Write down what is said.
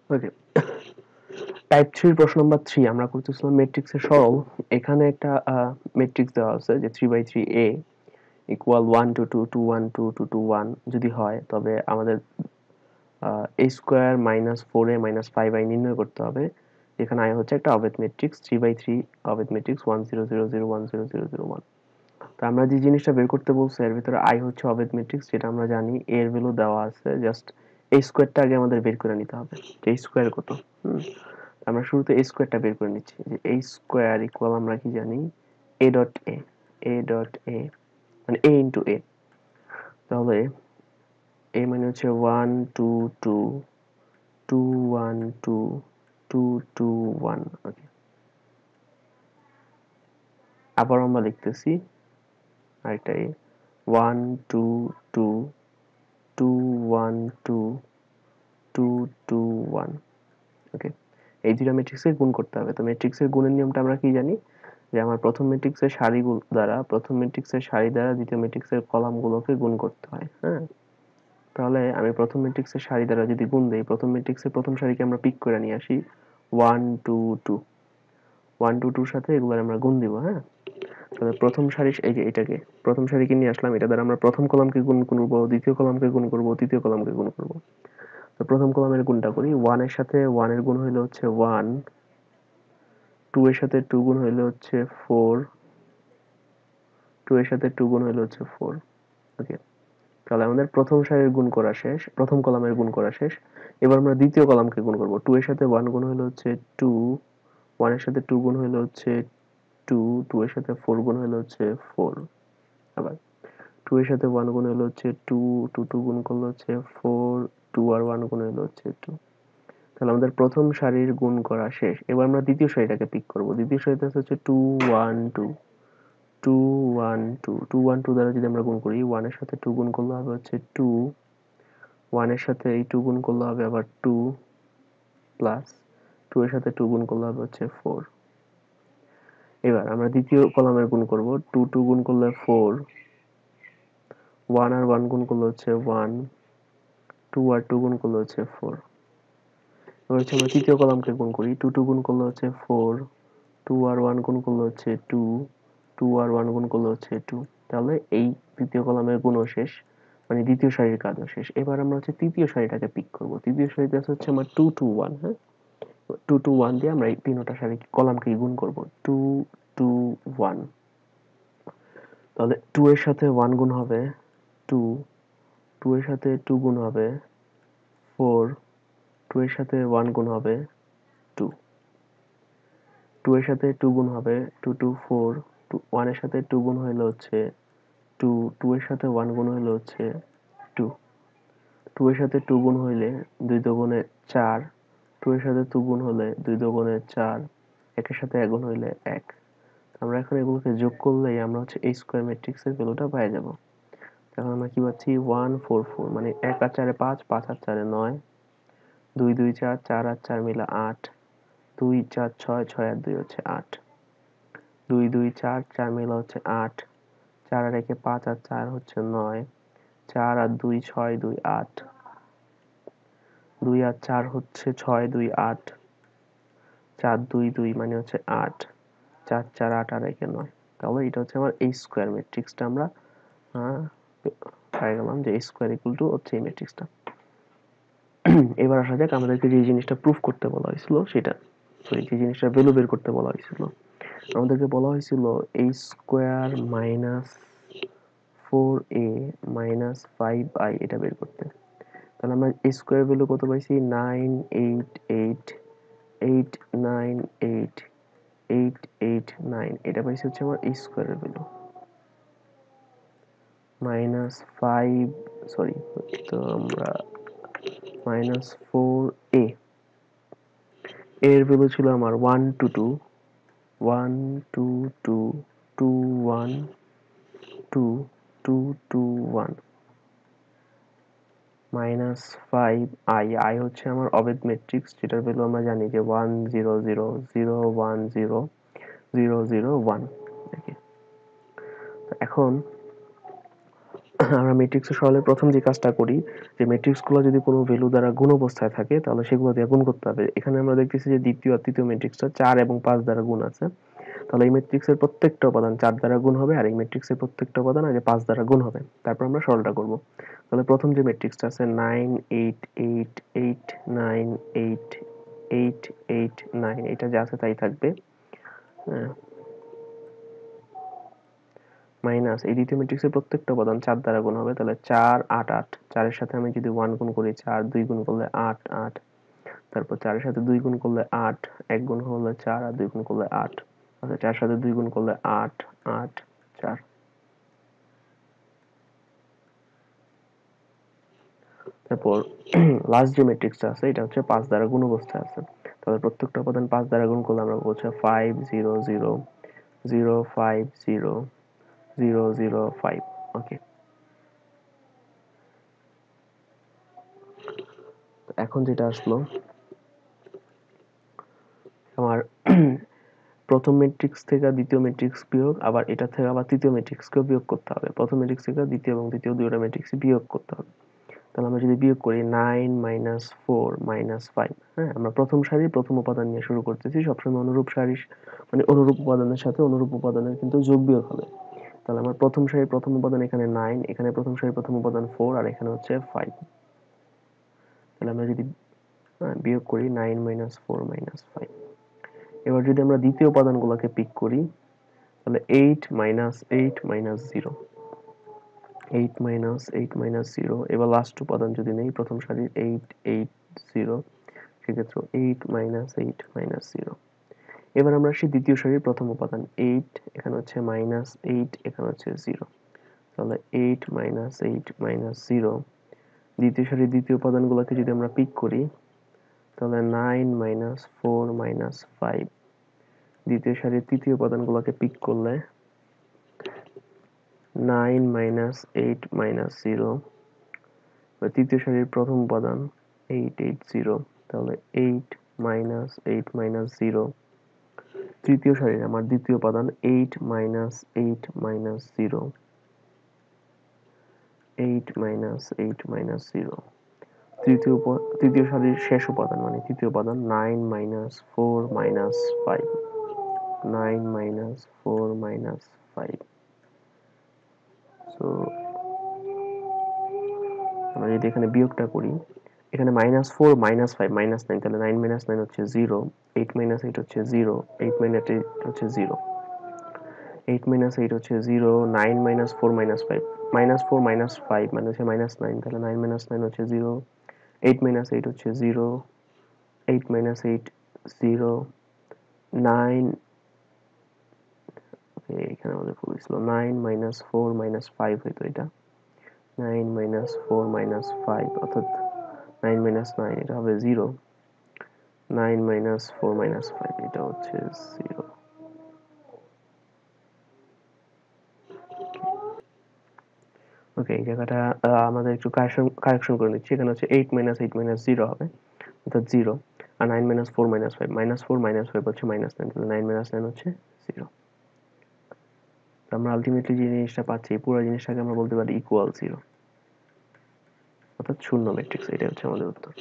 ওকে, type 3 প্রশ্ন number 3 আমরা করতেছিলাম ম্যাট্রিক্সের সরল। এখানে একটা ম্যাট্রিক্স দেওয়া আছে যে 3/3 A ইকুয়াল 1 2 2 2 1 2 2 2 1 যদি হয় তবে আমাদের a square minus 4a minus 5i নির্ণয় করতে হবে। এখানে i হচ্ছে একটা অবেদ ম্যাট্রিক্স 3/3 অবেদ ম্যাট্রিক্স 1 0 0 0 1 0 0 0 1। তো আমরা যে জিনিসটা বের করতে বলছি এর ভিতরে i হচ্ছে অবেদ ম্যাট্রিক্স, যেটা আমরা জানি a এর ভ্যালু দেওয়া আছে, জাস্ট a স্কয়ারটা আগে আমাদের বের করে নিতে হবে যে a স্কয়ার কত। আমরা শুরুতে a স্কয়ারটা বের করে নিচ্ছি যে a স্কয়ার ইকুয়াল আমরা কি জানি a ডট a মানে a ইনটু a। তাহলে a মানে হচ্ছে 1 2 2 2 1 2 2 2 1। ওকে, আবার আমরা লিখতেছি আরেকটা a 1 2 2 2 1 2 2 2 1। ওকে, এই দুটো ম্যাট্রিক্সকে গুণ করতে হবে। তো ম্যাট্রিক্সের গুণের নিয়মটা আমরা কি জানি যে আমার প্রথম ম্যাট্রিক্সের সারি দ্বারা দ্বিতীয় ম্যাট্রিক্সের কলামগুলোকে গুণ করতে হয়। হ্যাঁ, তাহলে আমি প্রথম ম্যাট্রিক্সের সারি দ্বারা যদি গুণ দেই, প্রথম ম্যাট্রিক্সের প্রথম সারিকে আমরা পিক করে নিয়ে আসি 1 2 2 1 2 2 সাথে এগুলো আমরা গুণ দিব। হ্যাঁ, তাহলে প্রথম সারি এই যে এটাকে প্রথম সারিকে নিয়ে আসলাম, এটা দ্বারা আমরা প্রথম কলামকে গুণ করব, দ্বিতীয় কলামকে গুণ করব, তৃতীয় কলামকে গুণ করব। তো প্রথম কলামের গুণটা করি, 1 এর সাথে 1 এর গুণ হইলো হচ্ছে 1, 2 এর সাথে 2 গুণ হইলো হচ্ছে 4, 2 এর সাথে 2 গুণ হইলো হচ্ছে 4। ওকে, তাহলে আমাদের প্রথম সারির গুণ করা শেষ, প্রথম কলামের গুণ করা শেষ। এবার আমরা দ্বিতীয় কলামকে গুণ করব। 2 এর সাথে 1 গুণ হইলো হচ্ছে 2, 1 এর সাথে 2 গুণ হইলো হচ্ছে 2, 2 এর সাথে 4 গুণ হইলো হচ্ছে 4। আবার 2 এর সাথে 1 গুণ হলো হচ্ছে 2, 2 2 গুণ করলে হচ্ছে 4, 2 আর 1 গুণ হলো হচ্ছে 2। তাহলে আমাদের প্রথম সারির গুণ করা শেষ। এবার আমরা দ্বিতীয় সারিটাকে পিক করব। দ্বিতীয় সারিতে হচ্ছে 2 1 2 2 1 2 2 1 2 দ্বারা যদি আমরা গুণ করি, 1 এর সাথে 2 গুণ করলে হবে হচ্ছে 2, 1 এর সাথে এই 2 গুণ করলে হবে আবার 2 প্লাস 2 এর সাথে 2 গুণ করলে হবে হচ্ছে 4। এবার আমরা দ্বিতীয় কলামের গুণ করব। 2 2 গুণ করলে 4, 1 আর 1 গুণ করলে হচ্ছে 1, 2 আর 2 গুণ করলে হচ্ছে 4। এবার হচ্ছে আমরা তৃতীয় কলামকে গুণ করি। 2 2 গুণ করলে হচ্ছে 4, 2 আর 1 গুণ করলে হচ্ছে 2, 2 আর 1 গুণ করলে হচ্ছে 2। তাহলে এই তৃতীয় কলামের গুণও শেষ, মানে দ্বিতীয় সারির কাজও শেষ। এবার আমরা হচ্ছে তৃতীয় সারিটাকে পিক করব। তৃতীয় সারিতে হচ্ছে আমার 2 2 1। হ্যাঁ, 2 2 1 দিয়ে আমরা এই তিনটা সারি কলামকে গুণ করব। 2 2 1। তাহলে 2 এর সাথে 1 গুণ হবে 2, 2 এর সাথে 2 গুণ হবে 4, 2 এর সাথে 1 গুণ হবে 2, 2 এর সাথে 2 গুণ হবে 2 2 4, 1 এর সাথে 2 গুণ হইলো হচ্ছে 2, 2 এর সাথে 1 গুণ হইলো হচ্ছে 2, 2 এর সাথে 2 গুণ হইলে 2 দুগুণে 4, 2 এর সাথে 2 গুণ হলে 2 দুগুণে 4, 1 এর সাথে 1 গুণ হইলে 1। আমরা এখন এগুলোকে যোগ করলেই আমরা হচ্ছে এই স্কয়ার ম্যাট্রিক্সের ভ্যালুটা পেয়ে যাব। এখন আমরা কি পাচ্ছি 1 4 4, মানে 1 আর 4 এ 5, 5 আর 4 এ 9, 2 2 4, 4 আর 4 মিলে 8, 2 4 6, 6 আর 2 হচ্ছে 8, 2 2 4, 4 মিলে হচ্ছে 8, 4 আর 1 এ 5 আর 4 হচ্ছে 9, 4 আর 2 6, 2 8, 2 আর 4 হচ্ছে 6, 2 8, 4 2 2 মানে হচ্ছে 8, 4 4 8 আর 1 এ 9। তাহলে এটা হচ্ছে আমার এই স্কয়ার ম্যাট্রিক্সটা আমরা পেয়ে গেলাম যে স্কয়ার ইকুয়াল টু হচ্ছে এই ম্যাট্রিক্সটা। এবার আসা যাক আমাদেরকে যে জিনিসটা প্রুফ করতে বলা হয়েছিল সেটা, সরি যে জিনিসটা ভ্যালু বের করতে বলা হয়েছিল, আমাদেরকে বলা হয়েছিল a square minus 4a minus 5i এটা বের করতে। তাহলে আমরা a স্কয়ার ভ্যালু কত পাইছি 9 8 8 8 9 8 8 8 9, এটা পাইছি হচ্ছে আমার a স্কয়ারের ভ্যালু মাইনাস 5, সরি, তো আমরা মাইনাস 4a এর ভ্যালু ছিল আমার 1 2 2 1 2 2 2 1 2 2 2 1 মাইনাস 5i হচ্ছে আমার অবেদ ম্যাট্রিক্স, যেটার ভ্যালু আমরা জানি যে 1 0 0 0 1 0 0 0 1। এখন আমরা ম্যাট্রিক্সে সরলে প্রথম যে কাজটা করি, যে ম্যাট্রিক্সগুলো যদি কোনো ভ্যালু দ্বারা গুণ অবস্থায় থাকে তাহলে সেগুলো দিয়ে গুণ করতে হবে। এখানে আমরা দেখতেছি যে দ্বিতীয় আর তৃতীয় ম্যাট্রিক্সটা 4 এবং 5 দ্বারা গুণ আছে। তাহলে এই ম্যাট্রিক্সের প্রত্যেকটা উপাদান 4 দ্বারা গুণ হবে, আর এই ম্যাট্রিক্সের প্রত্যেকটা উপাদান আগে 5 দ্বারা গুণ হবে। তারপর আমরা সরলটা করব। তাহলে প্রথম যে ম্যাট্রিক্সটা আছে 9 8 8 8 9 8 8 8 9, এটা যা আছে তাই থাকবে। মাইনাস এই দ্বিতীয় ম্যাট্রিক্সের প্রত্যেকটা উপাদান 4 দ্বারা গুণ হবে। তাহলে 4 8 8, 4 এর সাথে আমি যদি 1 গুণ করি 4, 2 গুণ করলে 8 8, তারপর 4 এর সাথে 2 গুণ করলে 8, 1 গুণ করলে 4 আর 2 গুণ করলে 8, আচ্ছা 4 এর সাথে 2 গুণ করলে 8 8 4। তারপর লাস্ট যে ম্যাট্রিক্সটা আছে এটা হচ্ছে 5 দ্বারা গুণ অবস্থায় আছে। তাহলে প্রত্যেকটা উপাদান 5 দ্বারা গুণ করলে আমরা বলছি 5 0 0 0 5 0 0 0 5। ওকে, এখন যেটা আসলো আমার প্রথম ম্যাট্রিক্স থেকে দ্বিতীয় ম্যাট্রিক্স বিয়োগ, আবার এটা থেকে আবার তৃতীয় ম্যাট্রিক্সকেও বিয়োগ করতে হবে। প্রথম ম্যাট্রিক্স থেকে দ্বিতীয় এবং তৃতীয় দুইটা ম্যাট্রিক্স বিয়োগ করতে হবে। তাহলে আমরা যদি বিয়োগ করি 9 4 5, হ্যাঁ, আমরা প্রথম সারির প্রথম উপাদান নিয়ে শুরু করতেছি। সবসময় অনুরূপ সারি মানে অনুরূপ উপাদানের সাথে অনুরূপ উপাদানের কিন্তু যোগ বিয়োগ হবে। তাহলে আমার প্রথম সারির প্রথম উপাদান এখানে 9, এখানে প্রথম সারির প্রথম উপাদান 4, আর এখানে হচ্ছে 5। তাহলে আমরা যদি বিয়োগ করি 9 4 5, এবার যদি আমরা দ্বিতীয় উপাদানগুলোকে পিক করি তাহলে 8 8 0, 8 8 0। এবার লাস্ট উপাদান যদি নেই প্রথম সারির 8 8 0, সেক্ষেত্রে 8 8 0। এবার আমরা আসি দ্বিতীয় সারির প্রথম উপাদান 8, এখানে হচ্ছে -8, এখানে হচ্ছে 0। তাহলে 8 8 0। দ্বিতীয় সারির দ্বিতীয় উপাদানগুলোকে যদি আমরা পিক করি তাহলে 9 4 5। দ্বিতীয় সারির তৃতীয় উপাদানগুলোকে পিক করলে 9 8 0। তৃতীয় সারির প্রথম উপাদান 8 8 0। তাহলে 8 8 0। তৃতীয় সারির আমার দ্বিতীয় উপাদান 8 8 0, 8 8 0। তৃতীয় সারির শেষ উপাদান মানে তৃতীয় উপাদান 9 4 5, 9 4 5। সো আমরা যদি এখানে বিয়োগটা করি, এখানে -4 -5 -9, তাহলে 9 9 হচ্ছে 0, 8 8 হচ্ছে 0, 8 8 হচ্ছে 0, 8 8 হচ্ছে 0, 9 4 5, -4 -5 মানে হচ্ছে -9, তাহলে 9 9 হচ্ছে 0, 8 8 হচ্ছে 0, 8 8 0, 9, এখানে আমাদের ভুল ছিল, 9 4 5 হইতো এটা, 9 4 5 অর্থাৎ 9 9, এটা হবে 0, 9 4 5 এটা হচ্ছে 0। ওকে, এই জায়গাটা আমাদের একটু কারেকশন করে নিচ্ছি। এখানে হচ্ছে 8 8 0 হবে, অর্থাৎ 0, আর 9 4 5, -4 -5 হচ্ছে -9, তাহলে 9 9 হচ্ছে 0। আমরা আলটিমেটলি যে জিনিসটা পাচ্ছি পুরো জিনিসটাকে আমরা বলতে পারি ইকুয়াল 0, অর্থাৎ শূন্য ম্যাট্রিক্স। এটা হচ্ছে আমাদের উত্তর।